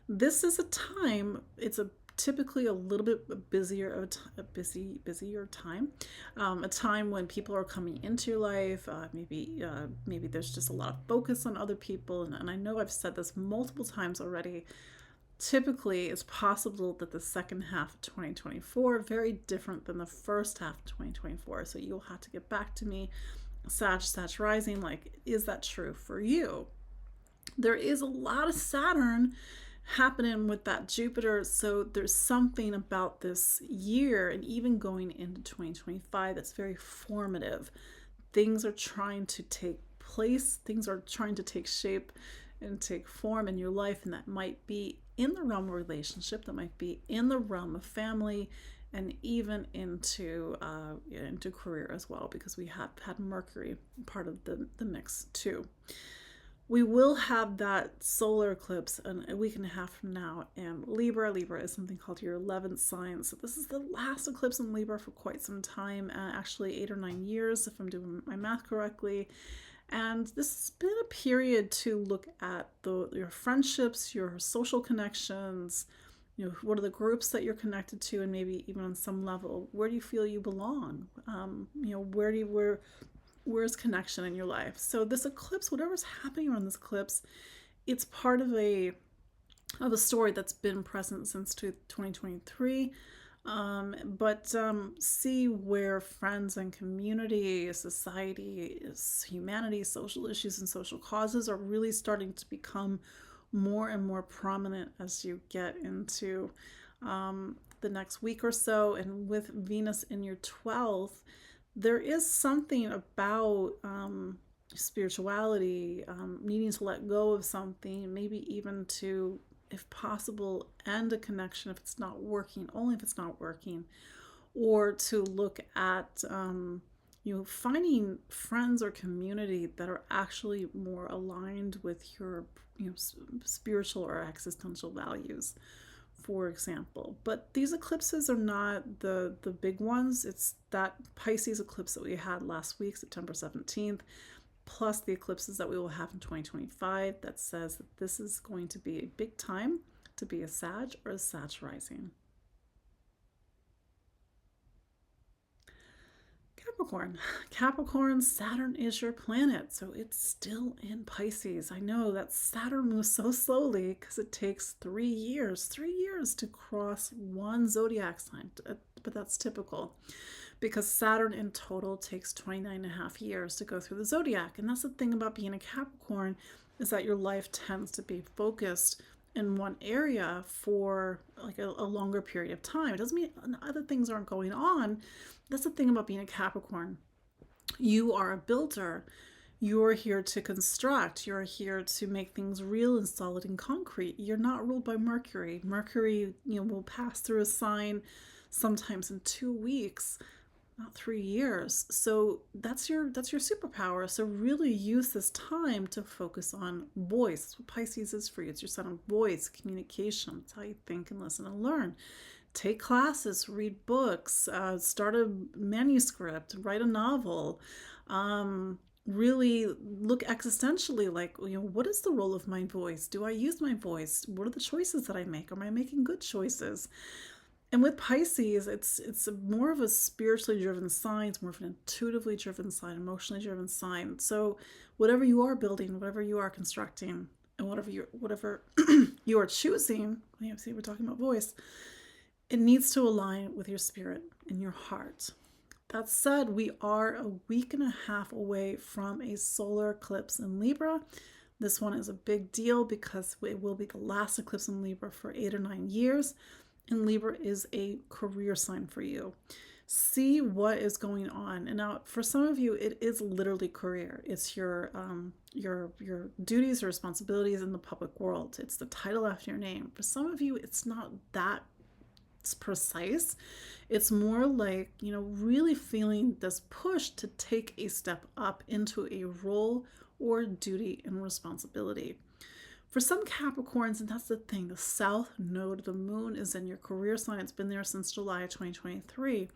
This is a time, it's a typically a little bit busier time, a time when people are coming into your life. Maybe there's just a lot of focus on other people, and I know I've said this multiple times already. Typically, it's possible that the second half of 2024 very different than the first half of 2024. So you'll have to get back to me, Sag rising. Like, is that true for you? There is a lot of Saturn happening with that Jupiter. So there's something about this year and even going into 2025 that's very formative. Things are trying to take place, things are trying to take shape and take form in your life, and that might be in the realm of relationship, that might be in the realm of family, and even into career as well, because we have had Mercury part of the mix too. We will have that solar eclipse in a week and a half from now, and Libra is something called your 11th sign. So this is the last eclipse in Libra for quite some time, actually 8 or 9 years if I'm doing my math correctly. And this has been a period to look at your friendships, your social connections, what are the groups that you're connected to, and maybe even on some level, where do you feel you belong? Where's connection in your life? So this eclipse, whatever's happening around this eclipse, it's part of a story that's been present since 2023. But see where friends and community, society, humanity, social issues, and social causes are really starting to become more and more prominent as you get into the next week or so. And with Venus in your 12th, there is something about spirituality, needing to let go of something, maybe even to, if possible, end a connection if it's not working, only if it's not working, or to look at finding friends or community that are actually more aligned with your spiritual or existential values, for example. But these eclipses are not the big ones. It's that Pisces eclipse that we had last week, September 17th, plus the eclipses that we will have in 2025 that says that this is going to be a big time to be a Sag or a Sag rising. Capricorn, Saturn is your planet, so it's still in Pisces. I know that Saturn moves so slowly because it takes 3 years to cross one zodiac sign, but that's typical because Saturn in total takes 29 and a half years to go through the zodiac. And that's the thing about being a Capricorn, is that your life tends to be focused in one area for like a longer period of time. It doesn't mean other things aren't going on. That's the thing about being a Capricorn. You are a builder. You're here to construct. You're here to make things real and solid and concrete. You're not ruled by Mercury. Mercury, will pass through a sign sometimes in 2 weeks, not 3 years. So that's your superpower. So really use this time to focus on voice. That's what Pisces is for you. It's your sign of voice, communication. It's how you think and listen and learn. Take classes, read books, start a manuscript, write a novel. Really look existentially, like, what is the role of my voice? Do I use my voice? What are the choices that I make? Am I making good choices? And with Pisces, it's more of a spiritually driven sign. It's more of an intuitively driven sign, emotionally driven sign. So whatever you are building, whatever you are constructing, and whatever you are choosing, see, we're talking about voice, it needs to align with your spirit and your heart. That said, we are a week and a half away from a solar eclipse in Libra. This one is a big deal because it will be the last eclipse in Libra for 8 or 9 years. And Libra is a career sign for you. See what is going on. And now, for some of you, it is literally career. It's your duties or responsibilities in the public world. It's the title after your name. For some of you, it's not that precise. It's more like, really feeling this push to take a step up into a role or duty and responsibility. For some Capricorns, and that's the thing, the south node of the moon is in your career sign. It's been there since July of 2023.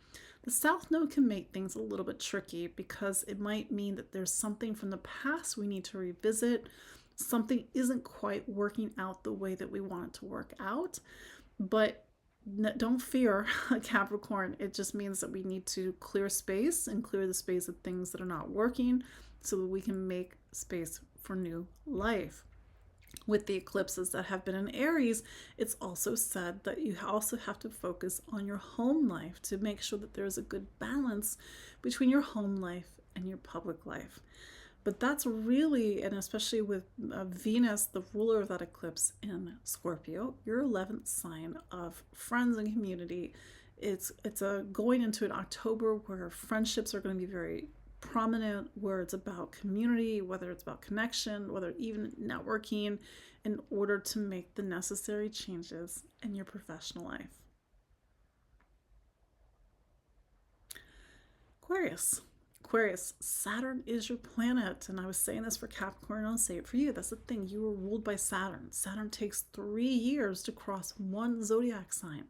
The south node can make things a little bit tricky because it might mean that there's something from the past we need to revisit. Something isn't quite working out the way that we want it to work out. But don't fear, Capricorn. It just means that we need to clear space and clear the space of things that are not working so that we can make space for new life. With the eclipses that have been in Aries, it's also said that you also have to focus on your home life to make sure that there's a good balance between your home life and your public life. But that's really, and especially with Venus, the ruler of that eclipse in Scorpio, your 11th sign of friends and community. It's going into an October where friendships are going to be very prominent, where it's about community, whether it's about connection, whether even networking, in order to make the necessary changes in your professional life. Aquarius, Saturn is your planet. And I was saying this for Capricorn, I'll say it for you. That's the thing. You were ruled by Saturn. Saturn takes 3 years to cross one zodiac sign.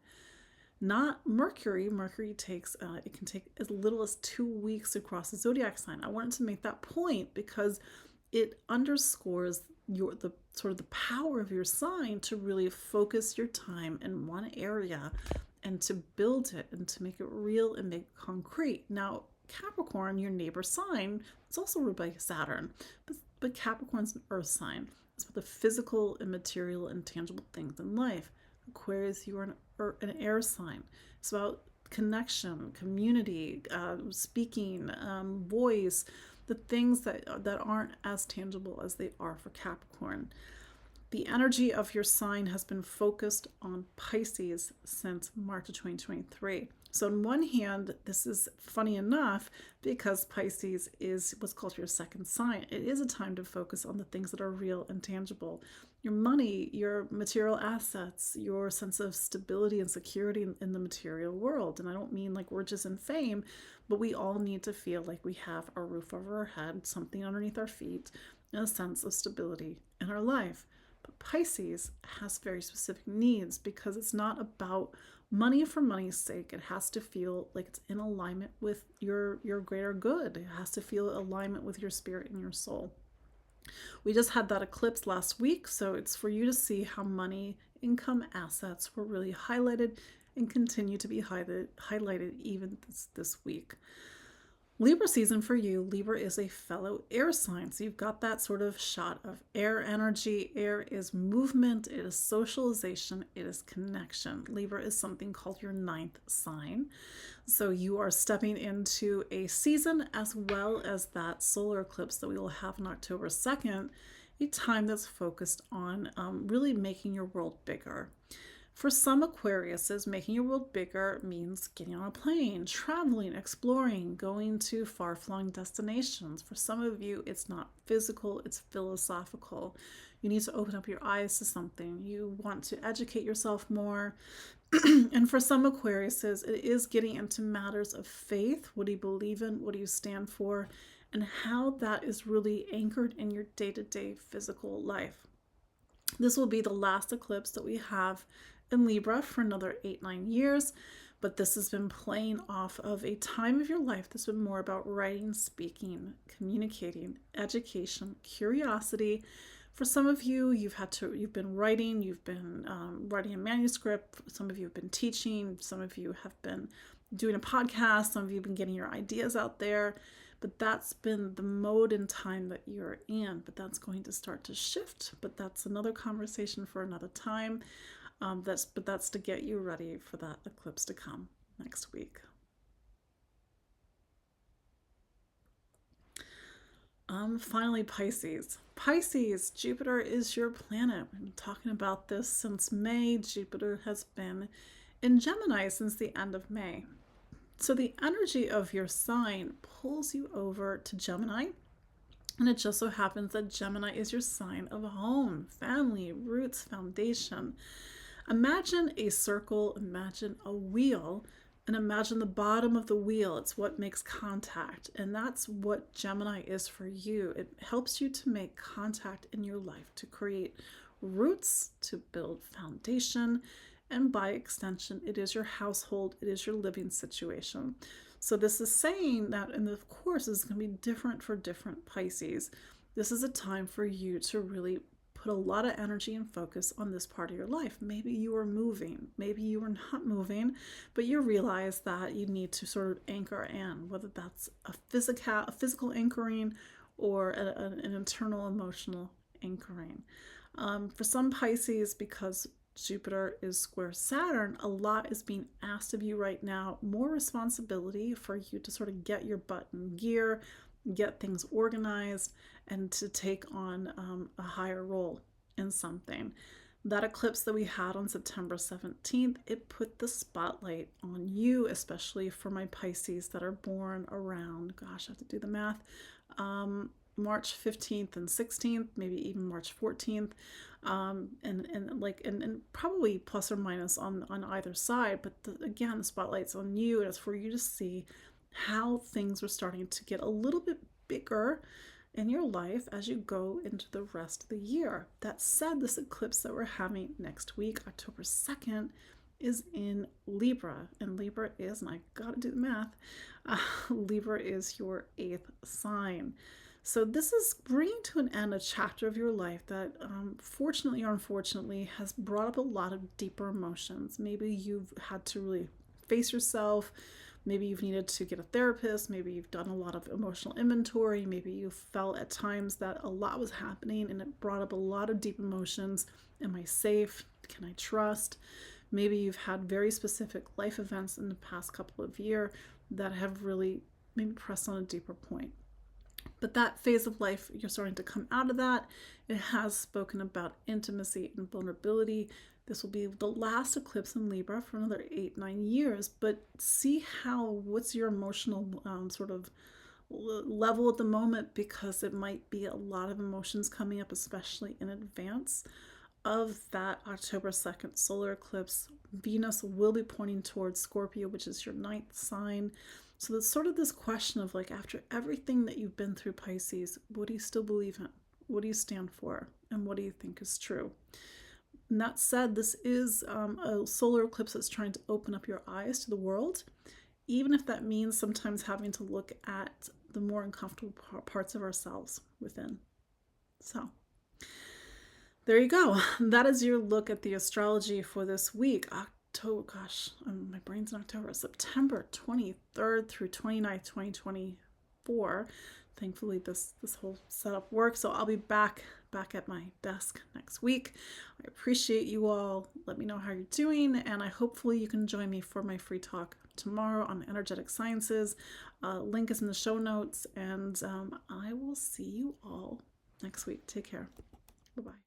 Not Mercury. Mercury takes, it can take as little as 2 weeks to cross the zodiac sign. I wanted to make that point because it underscores the power of your sign to really focus your time in one area and to build it and to make it real and make it concrete. Now, Capricorn, your neighbor sign, is also ruled by Saturn, but Capricorn's an earth sign. It's about the physical and material and tangible things in life. Aquarius, you are an air sign. It's about connection, community, speaking, voice, the things that aren't as tangible as they are for Capricorn. The energy of your sign has been focused on Pisces since March of 2023. So on one hand, this is funny enough because Pisces is what's called your second sign. It is a time to focus on the things that are real and tangible. Your money, your material assets, your sense of stability and security in the material world. And I don't mean like riches and fame, but we all need to feel like we have a roof over our head, something underneath our feet, and a sense of stability in our life. But Pisces has very specific needs because it's not about money for money's sake. It has to feel like it's in alignment with your greater good. It has to feel alignment with your spirit and your soul. We just had that eclipse last week, so it's for you to see how money, income, assets were really highlighted and continue to be highlighted even this week. Libra season for you. Libra is a fellow air sign. So you've got that sort of shot of air energy. Air is movement. It is socialization. It is connection. Libra is something called your 9th sign. So you are stepping into a season as well as that solar eclipse that we will have on October 2nd, a time that's focused on really making your world bigger. For some Aquariuses, making your world bigger means getting on a plane, traveling, exploring, going to far-flung destinations. For some of you, it's not physical, it's philosophical. You need to open up your eyes to something. You want to educate yourself more. And for some Aquariuses, it is getting into matters of faith. What do you believe in? What do you stand for? And how that is really anchored in your day-to-day physical life. This will be the last eclipse that we have in Libra for another 8-9 years, but this has been playing off of a time of your life that's been more about writing, speaking, communicating, education, curiosity. For some of you, you've been writing, you've been writing a manuscript. Some of you have been teaching. Some of you have been doing a podcast. Some of you have been getting your ideas out there. But that's been the mode and time that you're in. But that's going to start to shift. But that's another conversation for another time. That's to get you ready for that eclipse to come next week. Finally, Pisces. Pisces, Jupiter is your planet. We've been talking about this since May. Jupiter has been in Gemini since the end of May. So the energy of your sign pulls you over to Gemini. And it just so happens that Gemini is your sign of home, family, roots, foundation. Imagine a circle, imagine a wheel, and imagine the bottom of the wheel. It's what makes contact. And that's what Gemini is for you. It helps you to make contact in your life, to create roots, to build foundation. And by extension, it is your household, it is your living situation. So this is saying that, and of course, it's going to be different for different Pisces. This is a time for you to really put a lot of energy and focus on this part of your life. Maybe you are moving, maybe you are not moving, but you realize that you need to sort of anchor in, whether that's a physical anchoring or an internal emotional anchoring. For some Pisces, because Jupiter is square Saturn, a lot is being asked of you right now, more responsibility for you to sort of get your butt in gear, get things organized, and to take on a higher role in something. That eclipse that we had on September 17th, it put the spotlight on you, especially for my Pisces that are born around, gosh, I have to do the math, March 15th and 16th, maybe even March 14th, and probably plus or minus on either side. But again, the spotlight's on you, and it's for you to see how things are starting to get a little bit bigger in your life as you go into the rest of the year. That said, this eclipse that we're having next week, October 2nd, is in Libra, and Libra is, and I gotta do the math, Libra is your 8th sign. So this is bringing to an end a chapter of your life that, fortunately or unfortunately, has brought up a lot of deeper emotions. Maybe you've had to really face yourself. Maybe you've needed to get a therapist. Maybe you've done a lot of emotional inventory. Maybe you felt at times that a lot was happening and it brought up a lot of deep emotions. Am I safe? Can I trust? Maybe you've had very specific life events in the past couple of years that have really maybe pressed on a deeper point. But that phase of life, you're starting to come out of that. It has spoken about intimacy and vulnerability. This will be the last eclipse in Libra for another 8-9 years. But see what's your emotional sort of level at the moment, because it might be a lot of emotions coming up, especially in advance of that October 2nd solar eclipse. Venus will be pointing towards Scorpio, which is your 9th sign. So there's sort of this question of, like, after everything that you've been through, Pisces, what do you still believe in? What do you stand for? And what do you think is true? And that said, this is a solar eclipse that's trying to open up your eyes to the world, even if that means sometimes having to look at the more uncomfortable parts of ourselves within. So there you go. That is your look at the astrology for this week. My brain's in October. September 23rd through 29th, 2024. Thankfully, this whole setup works. So I'll be back at my desk next week. I appreciate you all. Let me know how you're doing, and hopefully you can join me for my free talk tomorrow on energetic sciences. Link is in the show notes, and I will see you all next week. Take care. Bye-bye.